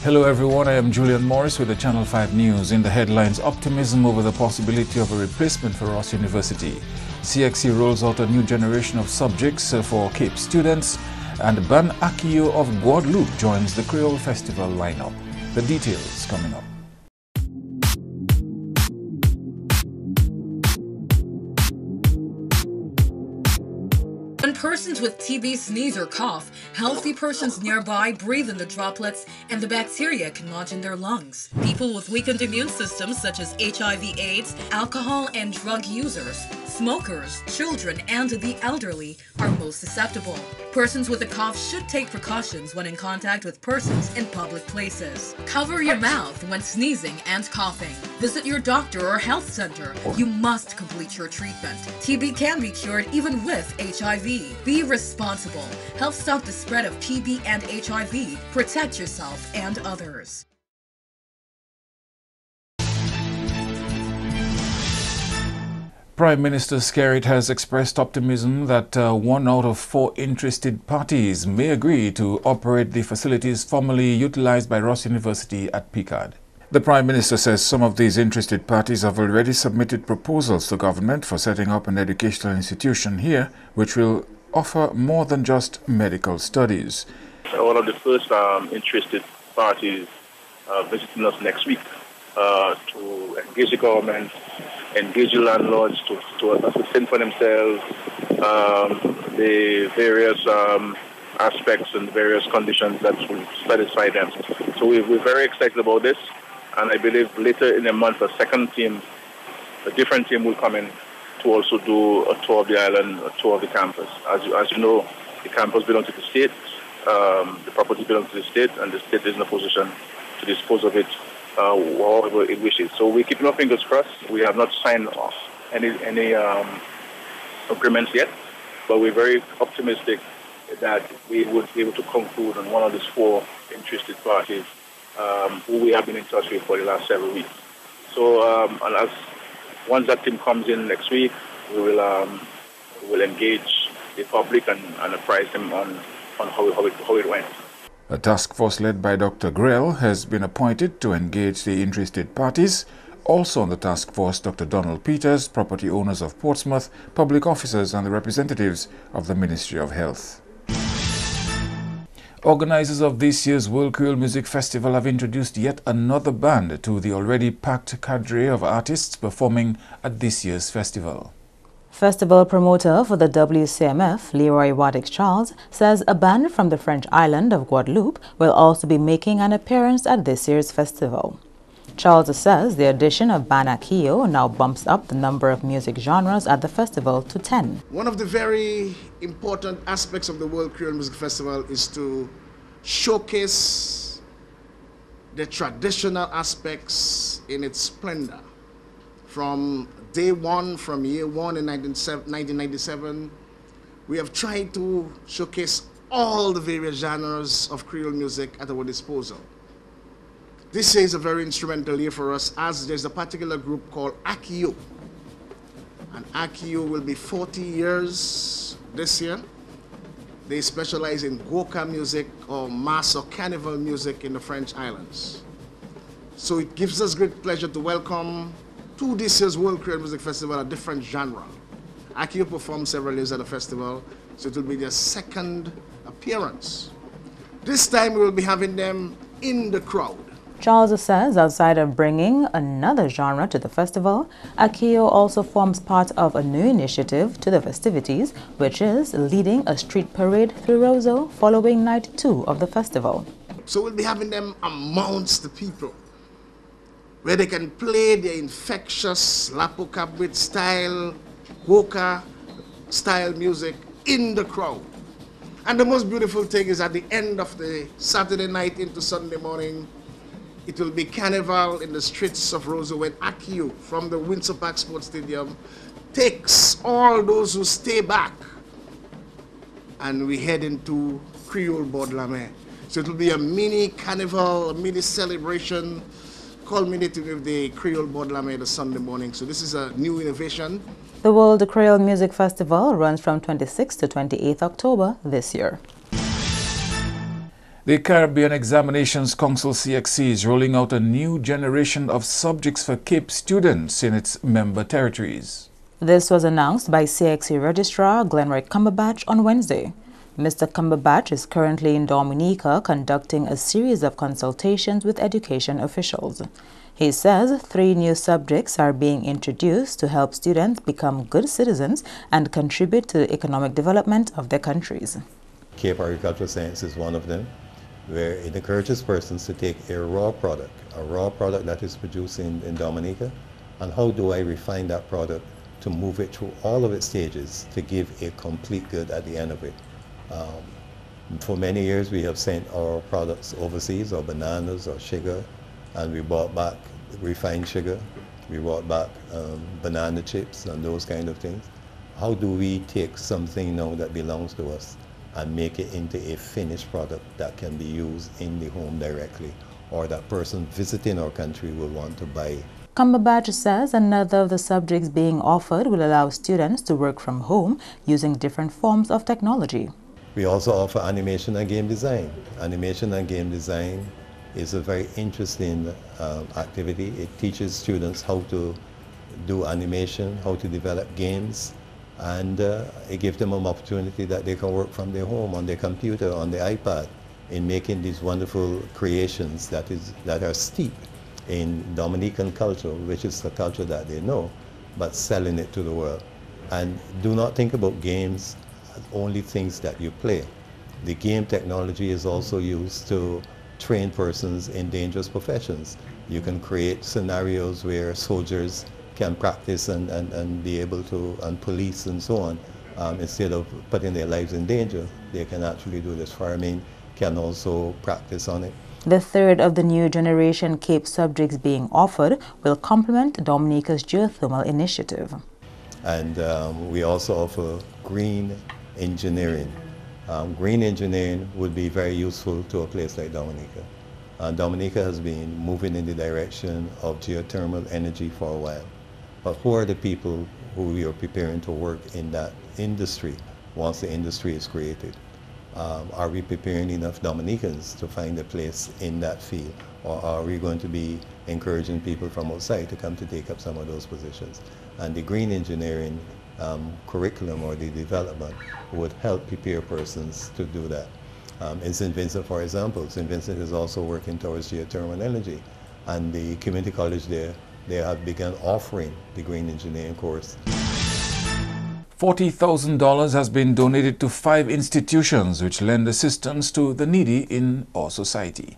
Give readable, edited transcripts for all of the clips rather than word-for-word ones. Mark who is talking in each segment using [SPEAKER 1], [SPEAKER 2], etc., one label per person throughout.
[SPEAKER 1] Hello everyone, I am Julian Morris with the Channel 5 News. In the headlines, optimism over the possibility of a replacement for Ross University. CXC rolls out a new generation of subjects for Cape students, and Ban Akio of Guadeloupe joins the Creole Festival lineup. The details coming up.
[SPEAKER 2] When persons with TB sneeze or cough, healthy persons nearby breathe in the droplets and the bacteria can lodge in their lungs. People with weakened immune systems such as HIV/AIDS, alcohol and drug users, smokers, children, and the elderly are most susceptible. Persons with a cough should take precautions when in contact with persons in public places. Cover your mouth when sneezing and coughing. Visit your doctor or health center. You must complete your treatment. TB can be cured even with HIV. Be responsible. Help stop the spread of TB and HIV. Protect yourself and others.
[SPEAKER 1] Prime Minister Skerrit has expressed optimism that 1 out of 4 interested parties may agree to operate the facilities formerly utilized by Ross University at Picard. The Prime Minister says some of these interested parties have already submitted proposals to government for setting up an educational institution here, which will offer more than just medical studies.
[SPEAKER 3] One of the first interested parties visiting us next week to engage the government, engage the landlords to ascertain for themselves the various aspects and various conditions that will satisfy them. So we're very excited about this, and I believe later in the month a different team will come in to also do a tour of the island, a tour of the campus. As you know, the campus belongs to the state, the property belongs to the state, and the state is in a position to dispose of it however it wishes. So we're keeping our fingers crossed. We have not signed off any agreements yet, but we're very optimistic that we would be able to conclude on one of these 4 interested parties who we have been in touch with for the last several weeks. So once that team comes in next week, we will engage the public and apprise them on how it went.
[SPEAKER 1] A task force led by Dr. Grell has been appointed to engage the interested parties. Also on the task force, Dr. Donald Peters, property owners of Portsmouth, public officers and the representatives of the Ministry of Health. Organizers of this year's World Creole Music Festival have introduced yet another band to the already packed cadre of artists performing at this year's festival.
[SPEAKER 4] Festival promoter for the WCMF, Leroy Waddick-Charles, says a band from the French island of Guadeloupe will also be making an appearance at this year's festival. Charles says the addition of Ban Akio now bumps up the number of music genres at the festival to 10.
[SPEAKER 5] One of the very important aspects of the World Creole Music Festival is to showcase the traditional aspects in its splendor. From day one, from year one in 1997, we have tried to showcase all the various genres of Creole music at our disposal. This is a very instrumental year for us, as there's a particular group called Akio. And Akio will be 40 years this year. They specialize in Goka music or mass or carnival music in the French islands. So it gives us great pleasure to welcome to this year's World Creole Music Festival a different genre. Akio performed several years at the festival, so it will be their 2nd appearance. This time we will be having them in the crowd.
[SPEAKER 4] Charles says outside of bringing another genre to the festival, Akio also forms part of a new initiative to the festivities, which is leading a street parade through Roseau following night 2 of the festival.
[SPEAKER 5] So we'll be having them amongst the people, where they can play their infectious Lapo Cabrit style, Goka style music in the crowd. And the most beautiful thing is at the end of the Saturday night into Sunday morning, it will be carnival in the streets of Roseau when Akio from the Windsor Park Sports Stadium takes all those who stay back, and we head into Creole Baudelaire. So it will be a mini carnival, a mini celebration, culminating with the Creole Baudelaire the Sunday morning. So this is a new innovation.
[SPEAKER 4] The World Creole Music Festival runs from 26th to 28th October this year.
[SPEAKER 1] The Caribbean Examinations Council CXC is rolling out a new generation of subjects for CAPE students in its member territories.
[SPEAKER 4] This was announced by CXC Registrar Glenroy Cumberbatch on Wednesday. Mr. Cumberbatch is currently in Dominica conducting a series of consultations with education officials. He says 3 new subjects are being introduced to help students become good citizens and contribute to the economic development of their countries.
[SPEAKER 6] Cape Agricultural Science is one of them, where it encourages persons to take a raw product that is produced in Dominica, and how do I refine that product to move it through all of its stages to give a complete good at the end of it. For many years we have sent our products overseas, or bananas or sugar, and we brought back refined sugar, we brought back banana chips and those kind of things. How do we take something now that belongs to us and make it into a finished product that can be used in the home directly, or that person visiting our country will want to buy?
[SPEAKER 4] Cumberbatch says another of the subjects being offered will allow students to work from home using different forms of technology.
[SPEAKER 6] We also offer animation and game design. Animation and game design is a very interesting activity. It teaches students how to do animation, how to develop games, and it gives them an opportunity that they can work from their home, on their computer, on their iPad, in making these wonderful creations that are steeped in Dominican culture, which is the culture that they know, but selling it to the world. And do not think about games as only things that you play. The game technology is also used to train persons in dangerous professions. You can create scenarios where soldiers can practice and be able to, and police and so on, instead of putting their lives in danger, they can actually do this. Firemen can also practice on it.
[SPEAKER 4] The third of the new generation CAPE subjects being offered will complement Dominica's geothermal initiative.
[SPEAKER 6] And we also offer green engineering. Green engineering would be very useful to a place like Dominica. Dominica has been moving in the direction of geothermal energy for a while. But who are the people who we are preparing to work in that industry once the industry is created? Are we preparing enough Dominicans to find a place in that field? Or are we going to be encouraging people from outside to come to take up some of those positions? And the green engineering curriculum, or the development, would help prepare persons to do that. In St. Vincent, for example, St. Vincent is also working towards geothermal energy, and the community college there, they have begun offering the green engineering course.
[SPEAKER 1] $40,000 has been donated to 5 institutions which lend assistance to the needy in our society.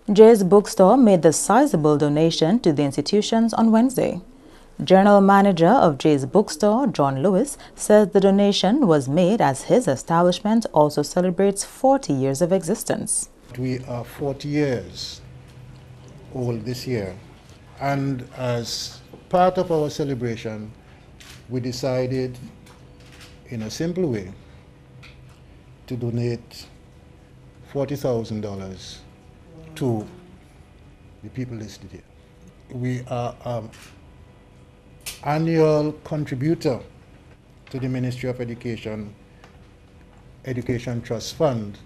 [SPEAKER 4] Jay's Bookstore made the sizable donation to the institutions on Wednesday. General Manager of Jay's Bookstore, John Lewis, says the donation was made as his establishment also celebrates 40 years of existence.
[SPEAKER 7] We are 40 years old this year, and as part of our celebration, we decided in a simple way to donate $40,000 to the people listed here. We are an annual contributor to the Ministry of Education Trust Fund,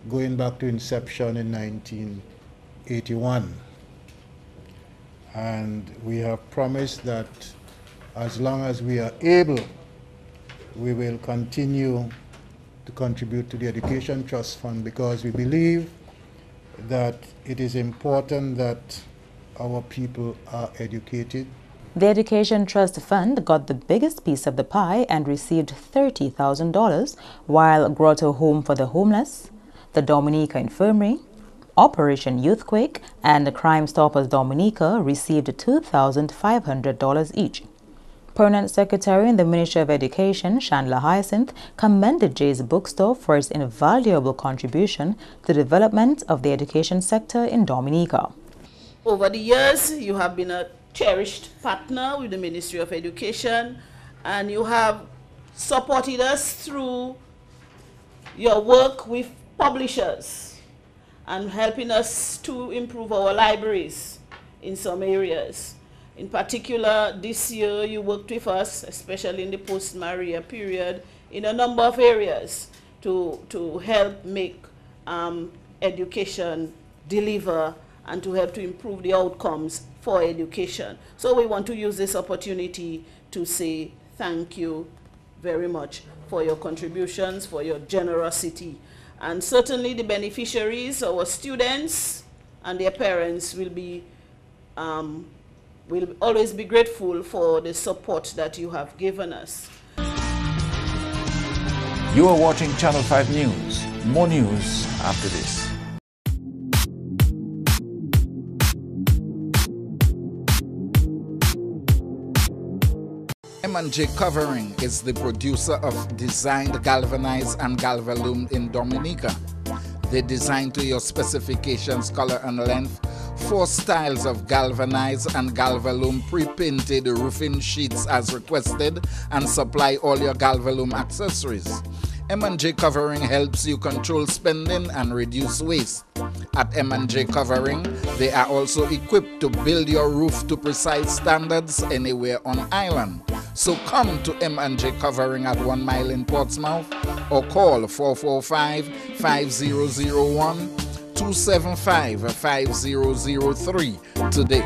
[SPEAKER 7] going back to inception in 1981. And we have promised that as long as we are able, we will continue to contribute to the Education Trust Fund, because we believe that it is important that our people are educated.
[SPEAKER 4] The Education Trust Fund got the biggest piece of the pie and received $30,000, while Grotto Home for the Homeless, the Dominica Infirmary, Operation Youthquake, and the Crime Stoppers Dominica received $2,500 each. Permanent Secretary in the Ministry of Education, Chandler Hyacinth, commended Jay's Bookstore for its invaluable contribution to the development of the education sector in Dominica.
[SPEAKER 8] Over the years, you have been a cherished partner with the Ministry of Education, and you have supported us through your work with publishers and helping us to improve our libraries in some areas. In particular, this year you worked with us, especially in the post-Maria period, in a number of areas to help make education deliver and to help to improve the outcomes for education. So we want to use this opportunity to say thank you very much for your contributions, for your generosity. And certainly the beneficiaries, our students and their parents will always be grateful for the support that you have given us.
[SPEAKER 1] You are watching Channel 5 News. More news after this.
[SPEAKER 9] M&J Covering is the producer of designed galvanized and galvalume in Dominica. They design to your specifications, color and length, 4 styles of galvanized and galvalume pre-painted roofing sheets as requested, and supply all your galvalume accessories. M&J Covering helps you control spending and reduce waste. At M&J Covering, they are also equipped to build your roof to precise standards anywhere on island. So come to M&J Covering at 1 Mile in Portsmouth or call 445-5001 275-5003 today.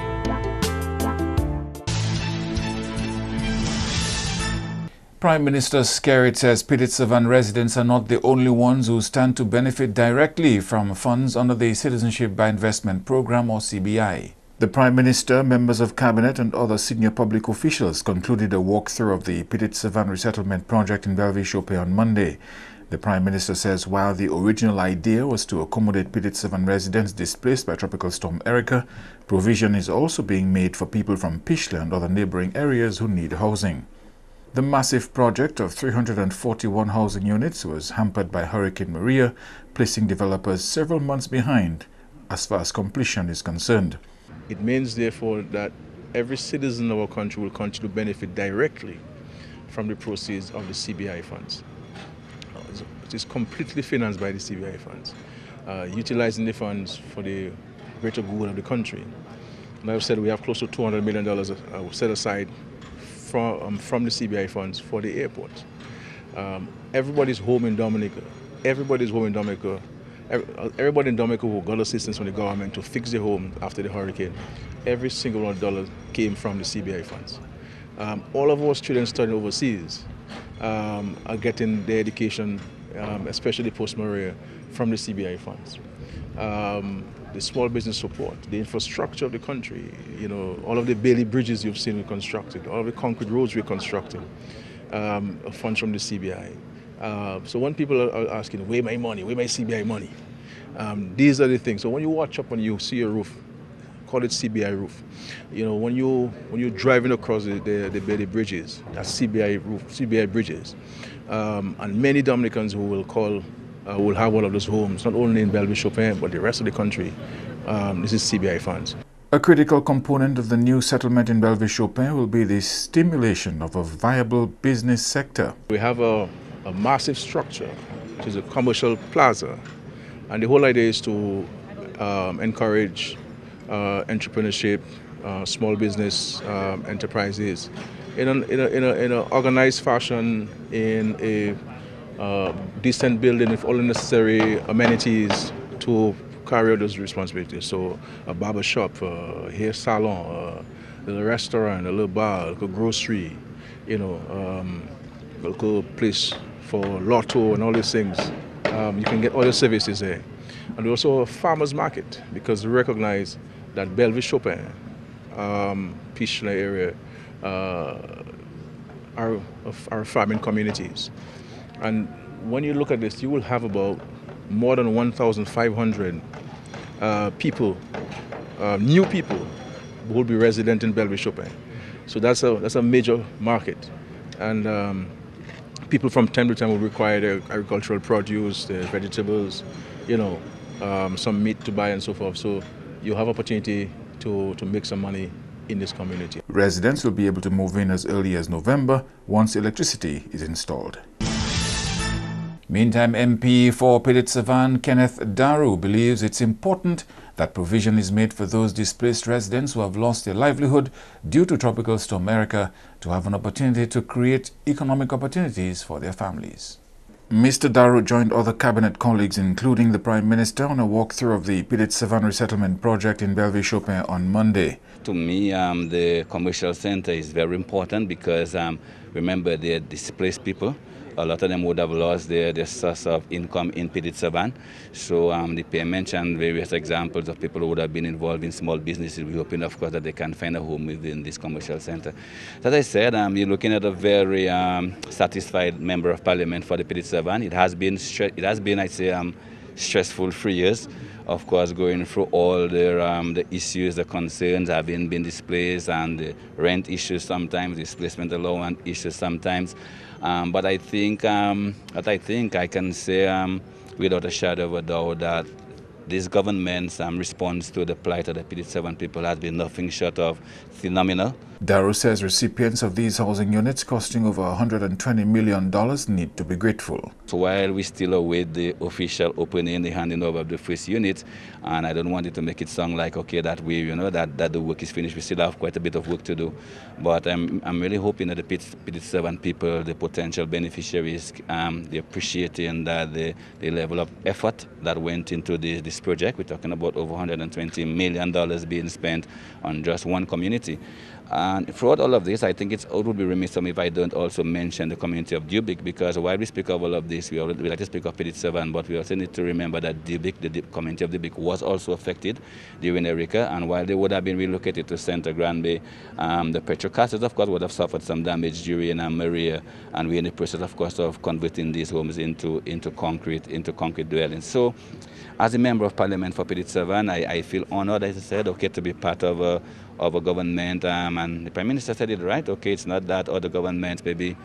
[SPEAKER 1] Prime Minister Skerrit says Pitt-Savan residents are not the only ones who stand to benefit directly from funds under the Citizenship by Investment Program, or CBI. The Prime Minister, members of Cabinet and other senior public officials concluded a walkthrough of the Pitt-Savan resettlement project in Belleville-Chopin on Monday. The Prime Minister says while the original idea was to accommodate Pitt-Savan residents displaced by Tropical Storm Erica, provision is also being made for people from Pishley and other neighboring areas who need housing. The massive project of 341 housing units was hampered by Hurricane Maria, placing developers several months behind as far as completion is concerned.
[SPEAKER 10] It means, therefore, that every citizen of our country will continue to benefit directly from the proceeds of the CBI funds. It is completely financed by the CBI funds, utilizing the funds for the greater good of the country. And I've said we have close to $200 million set aside from the CBI funds for the airport. Everybody's home in Dominica. Everybody's home in Dominica. Everybody in Dominica who got assistance from the government to fix their home after the hurricane, every single $1 came from the CBI funds. All of our students studying overseas are getting their education, especially post-Maria, from the CBI funds. The small business support, the infrastructure of the country, you know, all of the Bailey bridges you've seen constructed, all of the concrete roads we're constructing, funds from the CBI. So when people are asking, where my money, where my CBI money? These are the things. So when you watch up and you see a roof, call it CBI roof. You know, when you're driving across the Bailey bridges, that's CBI roof, CBI bridges. And many Dominicans who will call will have one of those homes, not only in Belleville-Chopin, but the rest of the country. This is CBI funds.
[SPEAKER 1] A critical component of the new settlement in Belleville-Chopin will be the stimulation of a viable business sector.
[SPEAKER 10] We have a massive structure, which is a commercial plaza, and the whole idea is to encourage entrepreneurship, small business enterprises in an organized fashion, in a decent building with all the necessary amenities to carry out those responsibilities. So a barber shop, a hair salon, a little restaurant, a little bar, a little grocery, you know, a little place for lotto and all these things. You can get all the services there. And also a farmer's market, because we recognize that Belleville-Chopin, Pishley area, are farming communities. And when you look at this, you will have about more than 1,500 people, new people, who will be resident in Belleville-Chopin. So that's a major market. And people from time to time will require their agricultural produce, their vegetables, you know, some meat to buy and so forth. So you have opportunity to make some money in this community.
[SPEAKER 1] Residents will be able to move in as early as November once electricity is installed. Meantime, MP for Pitt-Savan, Kenneth Daru, believes it's important that provision is made for those displaced residents who have lost their livelihood due to Tropical Storm Erica to have an opportunity to create economic opportunities for their families. Mr. Darrow joined other cabinet colleagues, including the Prime Minister, on a walkthrough of the Pilit-Savan resettlement project in Belleville-Chopin on Monday.
[SPEAKER 11] To me, the commercial center is very important because, remember, they're displaced people. A lot of them would have lost their source of income in Pilit-Savan. So the PM mentioned various examples of people who would have been involved in small businesses. We're hoping, of course, that they can find a home within this commercial center. As I said, you're looking at a very satisfied member of parliament for the Pilit-Savan. It has been, I'd say, stressful 3 years. Of course, going through all the issues, the concerns, having been displaced, and the rent issues sometimes, displacement allowance issues sometimes. But I think I can say without a shadow of a doubt that this government's response to the plight of the Pilit-Savan people has been nothing short of phenomenal.
[SPEAKER 1] Darrow says recipients of these housing units costing over $120 million need to be grateful.
[SPEAKER 11] So while we still await the official opening, the handing over of the first unit, and I don't want it to make it sound like, okay, that we, that the work is finished. We still have quite a bit of work to do. But I'm really hoping that the Pilit-Savan people, the potential beneficiaries, they appreciating that the level of effort that went into this project. We're talking about over $120 million being spent on just one community. And throughout all of this, I think it would be remiss of me if I don't also mention the community of Dubic, because while we speak of all of this, we like to speak of Pilit-Savan, but we also need to remember that Dubic, the community of Dubic, was also affected during Erika, and while they would have been relocated to Centre Grande Bay, the petrocasters, of course, would have suffered some damage during Maria, and we're in the process, of course, of converting these homes into concrete dwellings. So, as a member of Parliament for Pilit-Savan, I feel honored, as I said, okay, to be part of a government, and the Prime Minister said it right, okay, it's not that other governments maybe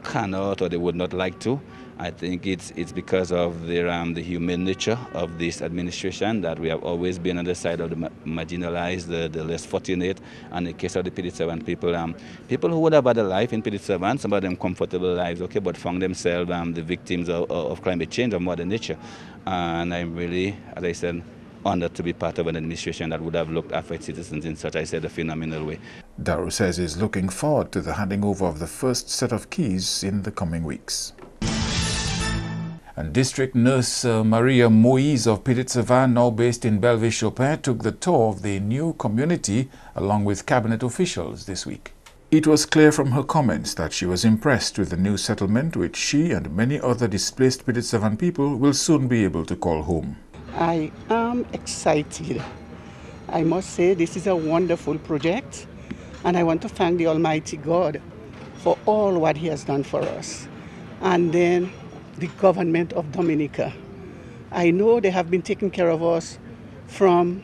[SPEAKER 11] cannot or they would not like to. I think it's because of the humane nature of this administration that we have always been on the side of the marginalized, the less fortunate, and in the case of the Pilit-Savan people, people who would have had a life in Pilit-Savan, some of them comfortable lives, okay, but found themselves the victims of climate change, of modern nature. And I'm really, as I said, honored to be part of an administration that would have looked after its citizens in such, I said, a phenomenal way.
[SPEAKER 1] Darrow says he's looking forward to the handing over of the first set of keys in the coming weeks. And District Nurse Maria Moise of Pilit-Savan, now based in Belleville-Chopin, took the tour of the new community along with cabinet officials this week. It was clear from her comments that she was impressed with the new settlement, which she and many other displaced Pilit-Savan people will soon be able to call home.
[SPEAKER 12] I am excited. I must say this is a wonderful project, and I want to thank the Almighty God for all what He has done for us. And then the government of Dominica. I know they have been taking care of us from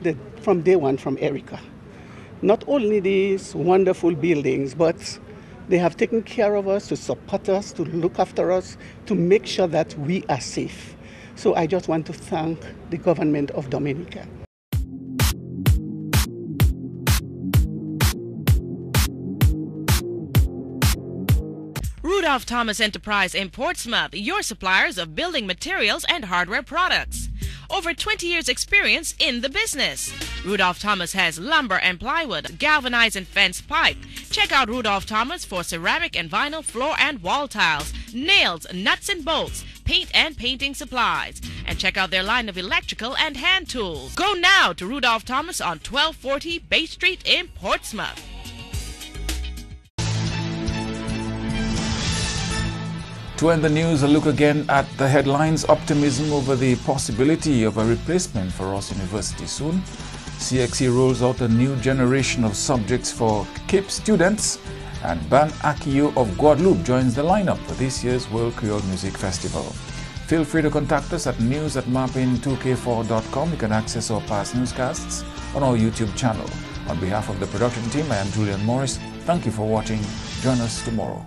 [SPEAKER 12] day one, from Erika. Not only these wonderful buildings, but they have taken care of us, to support us, to look after us, to make sure that we are safe. So I just want to thank the government of Dominica.
[SPEAKER 13] Rudolph Thomas Enterprise in Portsmouth, your suppliers of building materials and hardware products. Over 20 years experience in the business. Rudolph Thomas has lumber and plywood, galvanized and fence pipe. Check out Rudolph Thomas for ceramic and vinyl floor and wall tiles, nails, nuts and bolts, paint and painting supplies. And check out their line of electrical and hand tools. Go now to Rudolph Thomas on 1240 Bay Street in Portsmouth.
[SPEAKER 1] To end the news, a look again at the headlines. Optimism over the possibility of a replacement for Ross University soon. CXC rolls out a new generation of subjects for Cape students. And Ban Akio of Guadeloupe joins the lineup for this year's World Creole Music Festival. Feel free to contact us at news@mapping2k4.com. You can access our past newscasts on our YouTube channel. On behalf of the production team, I am Julian Morris. Thank you for watching. Join us tomorrow.